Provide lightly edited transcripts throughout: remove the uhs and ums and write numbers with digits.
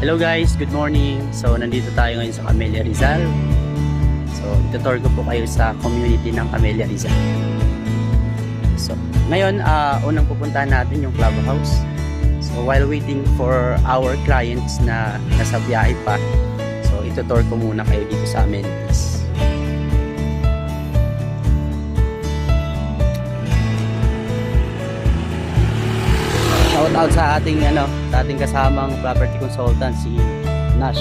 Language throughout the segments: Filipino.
Hello guys, good morning. So nandito tayo ngayon sa Camellia Rizal. So itutour ko po kayo sa community ng Camellia Rizal. So ngayon, unang pupuntahan natin yung clubhouse. So while waiting for our clients na nasa biyahe pa, so itutour ko muna kayo dito sa amenities. Shout out sa ating kasamang property consultant, si Nash.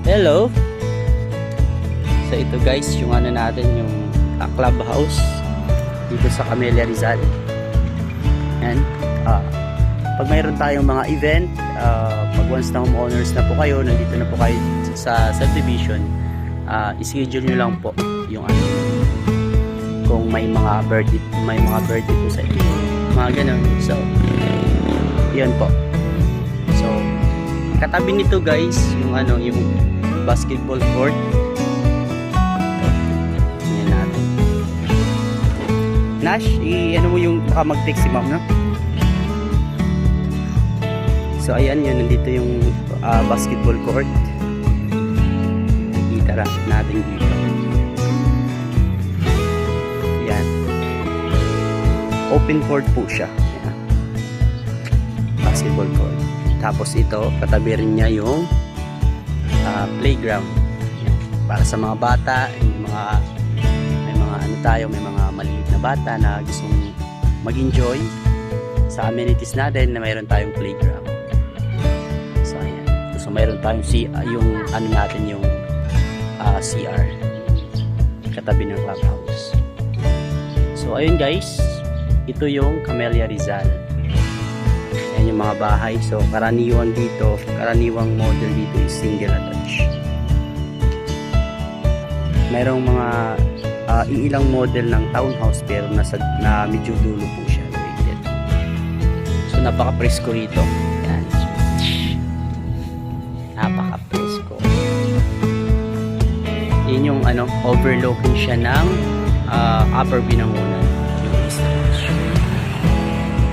Hello. So ito guys, yung natin yung clubhouse dito sa Camellia Rizal. Yan. Pag mayroon tayong mga event, pag once na homeowners na po kayo, nandito na po kayo sa subdivision, i-schedule nyo lang po yung kung may mga birthday po sa inyo, mga ganun. So yun po. So katabi nito guys yung yung basketball court. Yan natin. Nash, mo yung baka mag-text si ma'am, no? So ayan yun, nandito yung basketball court. Kita natin dito. Open court po siya. Yan. Basketball court. Tapos ito, katabi rin niya yung playground. Yan. Para sa mga bata, may mga maliit na bata na gustong mag-enjoy sa amenities natin, na mayroon tayong playground. So ayan. So mayroon tayong yung CR katabi ng clubhouse. So ayun guys, ito yung Camellia Rizal. Ayan yung mga bahay. So karaniwang model dito is single attached. Merong mga iilang model ng townhouse pero na medyo dulo po siya rated. So napaka-presko rito. Ayan. Napaka-presko. Yun yung overlooking siya ng Upper Binangonan.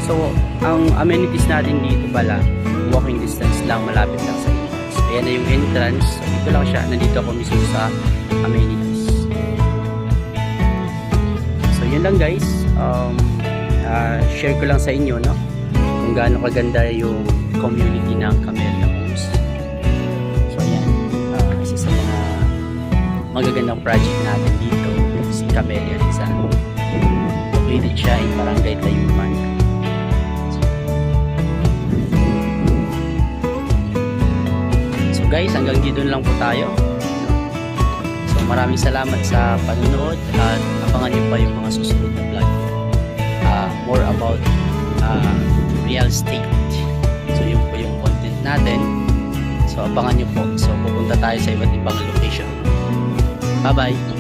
So, ang amenities natin dito pala, walking distance lang, malapit lang sa entrance. Ayan na yung entrance. So, dito lang siya. Nandito ako mismo sa amenities. So, yun lang guys. Share ko lang sa inyo, no? Kung gaano kaganda yung community ng Camellia Homes. So, ayan. Isa sa mga magagandang project natin dito, si Camellia Rizal. Located siya in Barangay Tayuman. Guys, hanggang dito lang po tayo. So maraming salamat sa panonood at abangan niyo pa yung mga susunod na vlog. More about real estate. So yun po yung content natin. So abangan niyo po. So pupunta tayo sa iba't ibang location. Bye bye.